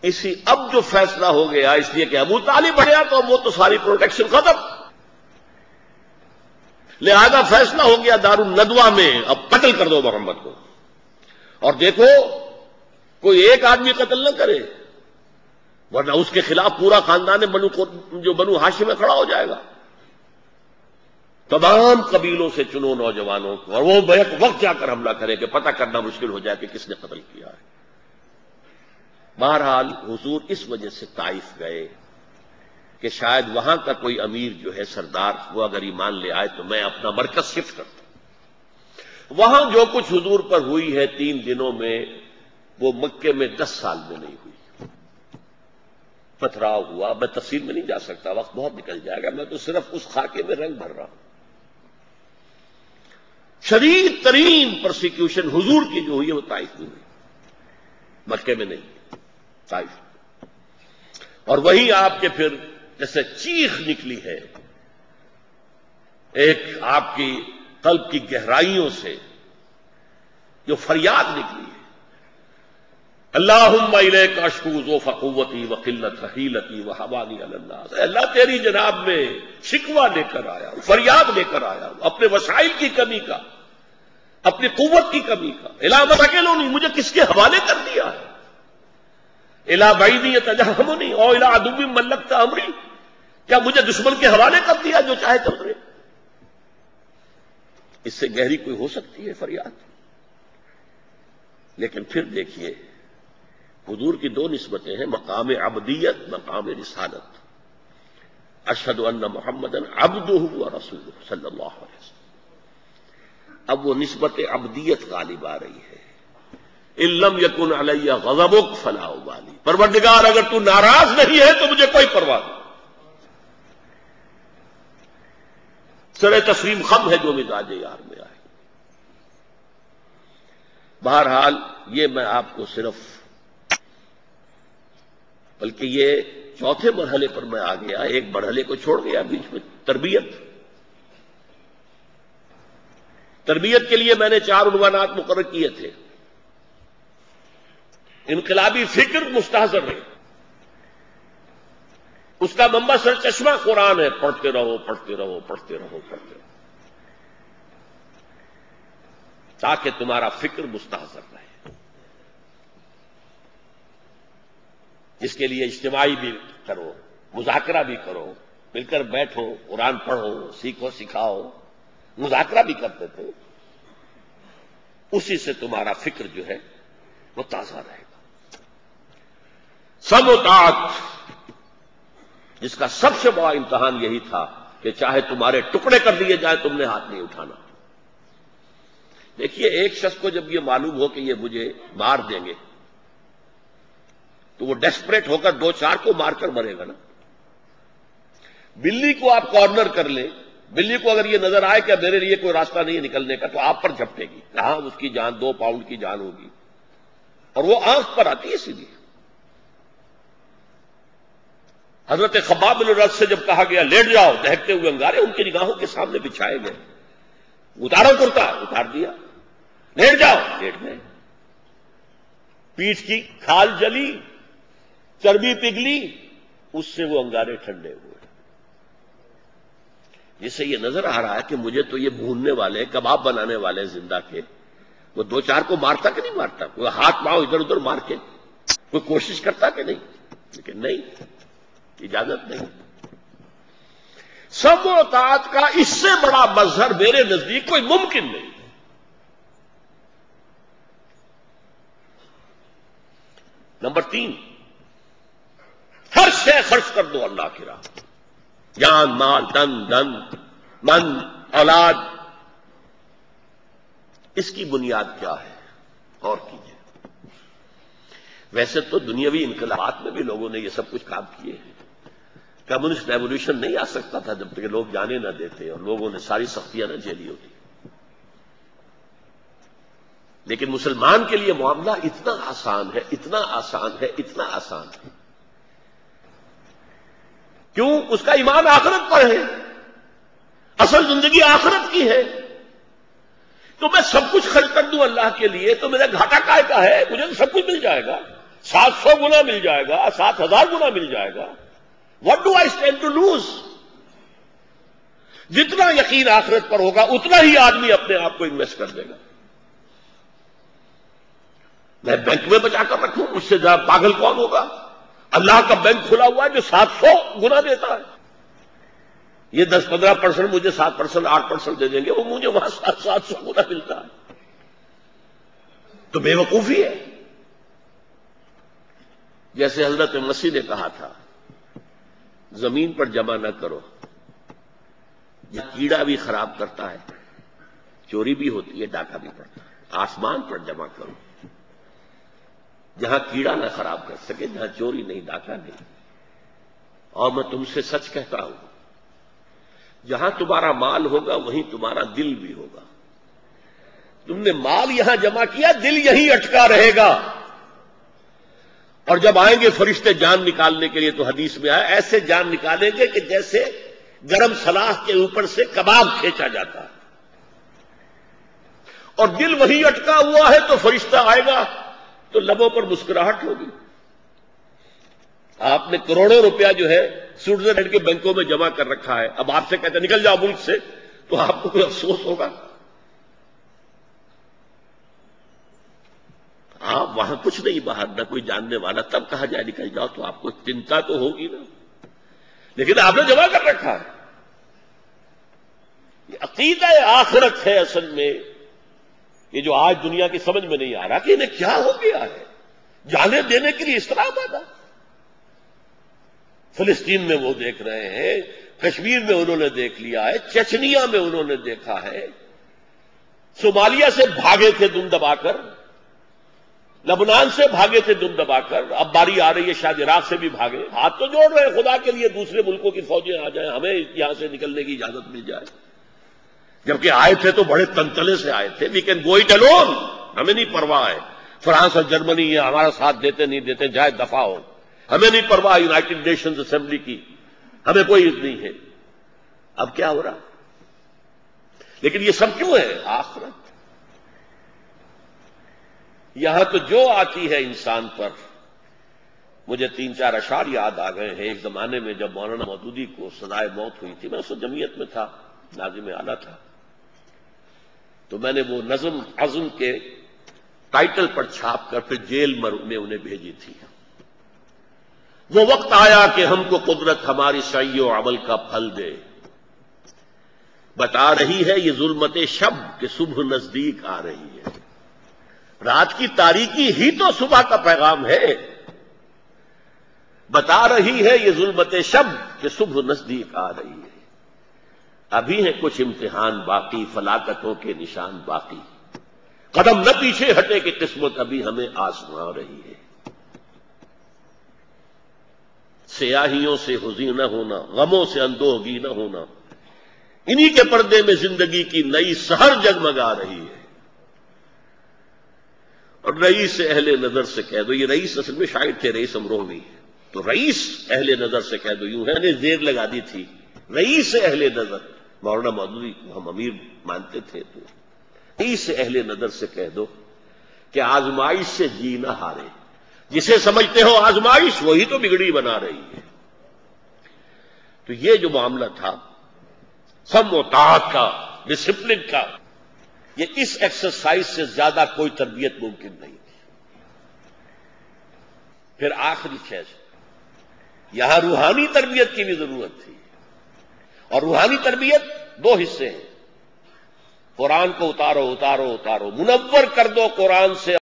اسی اب جو فیصلہ ہو گیا اس لیے کہ ابو طالب بڑھیا تو وہ تو ساری پروٹیکشن ختم، لہذا فیصلہ ہو گیا دار الندوہ میں اب قتل کر دو محمد کو، اور دیکھو کوئی ایک آدمی قتل نہ کرے ورنہ اس کے خلاف پورا خاندان بنو ہاشم میں کھڑا ہو جائے گا۔ تمام قبیلوں سے چنو نوجوانوں کو، اور وہ بیک وقت جا کر حملہ کرے کہ پتہ کرنا مشکل ہو جائے کہ کس نے قتل کیا ہے۔ بہرحال حضور اس وجہ سے طائف گئے کہ شاید وہاں کا کوئی امیر جو ہے سردار وہ اگر ایمان لے آئے تو میں اپنا مرکز شفٹ کرتا ہوں۔ وہاں جو کچھ حضور پر ہوئی ہے 3 دنوں میں وہ مکے میں 10 سال میں نہیں ہوئی۔ پتھراؤ ہوا، میں تفصیل میں نہیں جا سکتا، وقت بہت نکل جائے گا، میں تو صرف اس خاکے میں رنگ بھر رہا ہوں۔ شدید ترین پرسیکیوشن حضور کی جو ہوئی ہے وہ طائف میں ہوئی، مکے میں نہیں، طائف۔ اور وہی آپ کے پھر جیسے چیخ نکلی ہے ایک آپ کی قلب کی گہرائیوں سے جو فریاد نکلی ہے، اللہم الیک اشکو ضعف قوتی وقلت حیلتی وحوانی علی الناس، اے اللہ تیری جناب میں شکوہ لے کر آیا ہوں، فریاد لے کر آیا ہوں اپنے وسائل کی کمی کا، اپنی قوت کی کمی کا۔ الہ من اکیلونی، مجھے کس کے حوالے کر دیا ہے؟ الہ بعیدی یتجہمنی او الہ عدو ملکت امری، کیا مجھے دشمن کے حوالے کر دیا جو چاہے کر دے؟ اس سے گہری کوئی ہو سکتی ہے فریاد؟ لیکن پھر دیکھیے حضور کی 2 نسبتیں ہیں، مقام عبدیت، مقام رسالت۔ اشہد ان محمدا عبدہ ورسولہ صلی اللہ علیہ وسلم۔ اب وہ نسبت عبدیت غالب آ رہی ہے، ان لم یکن علی غضبک فلا ابالی، پروردگار اگر تو ناراض نہیں ہے تو مجھے کوئی پرواہ نہیں۔ سر تسلیم خم ہے جو مزاج یار میں آئے۔ بہرحال یہ میں آپ کو صرف، بلکہ یہ 4تھے مرحلے پر میں آ گیا، ایک مرحلے کو چھوڑ گیا بیچ میں، تربیت کے لیے میں نے 4 عنوانات مقرر کیے تھے۔ انقلابی فکر مستحضر رہے، اس کا منبع سر چشمہ قرآن ہے، پڑھتے رہو پڑھتے رہو پڑھتے رہو پڑھتے رہو تاکہ تمہارا فکر مستحضر رہے، جس کے لیے اجتماعی بھی کرو، مذاکرہ بھی کرو، مل کر بیٹھو، قرآن پڑھو، سیکھو سکھاؤ، مذاکرہ بھی کرتے تھے، اسی سے تمہارا فکر جو ہے وہ تازہ رہے گا۔ سب و طاعت، جس کا سب سے بڑا امتحان یہی تھا کہ چاہے تمہارے ٹکڑے کر دیے جائے تم نے ہاتھ نہیں اٹھانا۔ دیکھیے ایک شخص کو جب یہ معلوم ہو کہ یہ مجھے مار دیں گے تو وہ ڈیسپریٹ ہو کر 2-4 کو مار کر مرے گا نا۔ بلی کو آپ کارنر کر لیں، بلی کو اگر یہ نظر آئے کہ میرے لیے کوئی راستہ نہیں ہے نکلنے کا تو آپ پر جھپٹے گی، کہاں اس کی جان 2 پاؤنڈ کی جان ہوگی، اور وہ آنکھ پر آتی ہے سیدھی۔ حضرت خباب بن الرد سے جب کہا گیا لیٹ جاؤ، دہکتے ہوئے انگارے ان کی نگاہوں کے سامنے بچھائے گئے، اتارو کرتا، اتار دیا، لیٹ جاؤ، لیٹ گئے، پیٹھ کی کھال جلی، چربی پگھلی، اس سے وہ انگارے ٹھنڈے ہوئے۔ جس سے یہ نظر آ رہا ہے کہ مجھے تو یہ بھوننے والے، کباب بنانے والے زندہ کے، وہ 2-4 کو مارتا کہ نہیں مارتا، کوئی ہاتھ پاؤں ادھر ادھر مار کے کوئی کوشش کرتا کہ نہیں، لیکن نہیں، اجازت نہیں۔ سب و طاعت کا اس سے بڑا مظہر میرے نزدیک کوئی ممکن نہیں۔ نمبر 3، ہر شے خرچ کر دو اللہ کی راہ، جان مال دن من اولاد۔ اس کی بنیاد کیا ہے؟ اور کیجیے۔ ویسے تو دنیاوی انقلابات میں بھی لوگوں نے یہ سب کچھ کام کیے ہیں، کمیونسٹ ریولیوشن نہیں آ سکتا تھا جب تک لوگ جانے نہ دیتے اور لوگوں نے ساری سختیاں نہ جھیلی ہوتی، لیکن مسلمان کے لیے معاملہ اتنا آسان ہے، اتنا آسان ہے، اتنا آسان ہے۔ کیوں؟ اس کا ایمان آخرت پر ہے، اصل زندگی آخرت کی ہے۔ تو میں سب کچھ خرچ کر دوں اللہ کے لیے تو میرا گھاٹا کائے کا ہے، مجھے تو سب کچھ مل جائے گا، 700 گنا مل جائے گا، 7000 گنا مل جائے گا. What do I stand to lose؟ جتنا یقین آخرت پر ہوگا اتنا ہی آدمی اپنے آپ کو انویسٹ کر دے گا. میں بینک میں بچا کر رکھوں، اس سے زیادہ پاگل کون ہوگا؟ اللہ کا بینک کھلا ہوا ہے جو 700 گنا دیتا ہے. یہ 10-15% مجھے 7%، 8% دے دیں گے، وہ مجھے وہاں 700 گنا ملتا ہے. تو بے وقوفی ہے. جیسے حضرت مسیح نے کہا تھا زمین پر جمع نہ کرو، یہ کیڑا بھی خراب کرتا ہے، چوری بھی ہوتی ہے، ڈاکہ بھی پڑتا ہے. آسمان پر جمع کرو جہاں کیڑا نہ خراب کر سکے، جہاں چوری نہیں، ڈاکہ نہیں. اور میں تم سے سچ کہتا ہوں جہاں تمہارا مال ہوگا وہیں تمہارا دل بھی ہوگا. تم نے مال یہاں جمع کیا، دل یہیں اٹکا رہے گا. اور جب آئیں گے فرشتے جان نکالنے کے لیے تو حدیث میں آیا ایسے جان نکالیں گے کہ جیسے گرم سلاخ کے اوپر سے کباب کھینچا جاتا ہے. اور دل وہیں اٹکا ہوا ہے تو فرشتہ آئے گا تو لبوں پر مسکراہٹ ہوگی. آپ نے کروڑوں روپیہ جو ہے سوئٹزرلینڈ کے بینکوں میں جمع کر رکھا ہے، اب آپ سے کہتے ہیں نکل جاؤ ملک سے، تو آپ کو کوئی افسوس ہوگا؟ آپ وہاں کچھ نہیں باہر، نہ کوئی جاننے والا، تب کہا جائے نکل جاؤ تو آپ کو چنتا تو ہوگی نا. لیکن آپ نے جمع کر رکھا ہے. یہ عقیدہ آخرت ہے اصل میں، یہ جو آج دنیا کی سمجھ میں نہیں آ رہا کہ انہیں کیا ہو گیا ہے. جانے دینے کے لیے اس طرح پیدا. فلسطین میں وہ دیکھ رہے ہیں، کشمیر میں انہوں نے دیکھ لیا ہے، چچنیا میں انہوں نے دیکھا ہے. صومالیہ سے بھاگے تھے دم دبا کر، لبنان سے بھاگے تھے دم دبا کر، اب باری آ رہی ہے شاید عراق سے بھی بھاگے. ہاتھ تو جوڑ رہے ہیں خدا کے لیے دوسرے ملکوں کی فوجیں آ جائیں، ہمیں یہاں سے نکلنے کی اجازت مل جائے. جبکہ آئے تھے تو بڑے تنتلے سے آئے تھے. We can go it alone, ہمیں نہیں پرواہ ہے فرانس اور جرمنی یہ ہمارا ساتھ دیتے نہیں دیتے، جائے دفاع ہو، ہمیں نہیں پرواہ یونائٹڈ نیشنز اسمبلی کی، ہمیں کوئی عزت نہیں ہے. اب کیا ہو رہا؟ لیکن یہ سب کیوں ہے؟ آخرت. یہاں تو جو آتی ہے انسان پر. مجھے 3-4 اشعار یاد آ گئے ہیں. ایک زمانے میں جب مولانا مودودی کو سزائے موت ہوئی تھی، میں اس جمعیت میں تھا، ناظم اعلیٰ تھا، تو میں نے وہ نظم عزم کے ٹائٹل پر چھاپ کر پھر جیل میں انہیں بھیجی تھی. وہ وقت آیا کہ ہم کو قدرت ہماری سعی و عمل کا پھل دے، بتا رہی ہے یہ ظلمت شب کہ صبح نزدیک آ رہی ہے. رات کی تاریکی ہی تو صبح کا پیغام ہے. بتا رہی ہے یہ ظلمت شب کہ صبح نزدیک آ رہی ہے. ابھی ہیں کچھ امتحان باقی، فلاکتوں کے نشان باقی، قدم نہ پیچھے ہٹے کہ قسمت ابھی ہمیں آزما رہی ہے. سیاہیوں سے حزین نہ ہونا، غموں سے اندوہگی نہ ہونا، انہی کے پردے میں زندگی کی نئی سحر جگمگا رہی ہے. اور رئیس اہل نظر سے کہہ دو، یہ رئیس اصل میں شاعر تھے رئیس امروہوی، تو رئیس اہل نظر سے کہہ دو، یوں ہے نے زیر لگا دی تھی رئیس اہل نظر. مولانا مودودی کو ہم امیر مانتے تھے، تو رئیس اہل نظر سے کہہ دو کہ آزمائش سے جی نہ ہارے. جسے سمجھتے ہو آزمائش وہی تو بگڑی بنا رہی ہے. تو یہ جو معاملہ تھا سم و طاعت کا، ڈسپلن کا، یہ اس ایکسرسائز سے زیادہ کوئی تربیت ممکن نہیں تھی. پھر آخری چیز، یہاں روحانی تربیت کی بھی ضرورت تھی. اور روحانی تربیت 2 حصے ہیں. قرآن کو اتارو اتارو اتارو، منور کر دو قرآن سے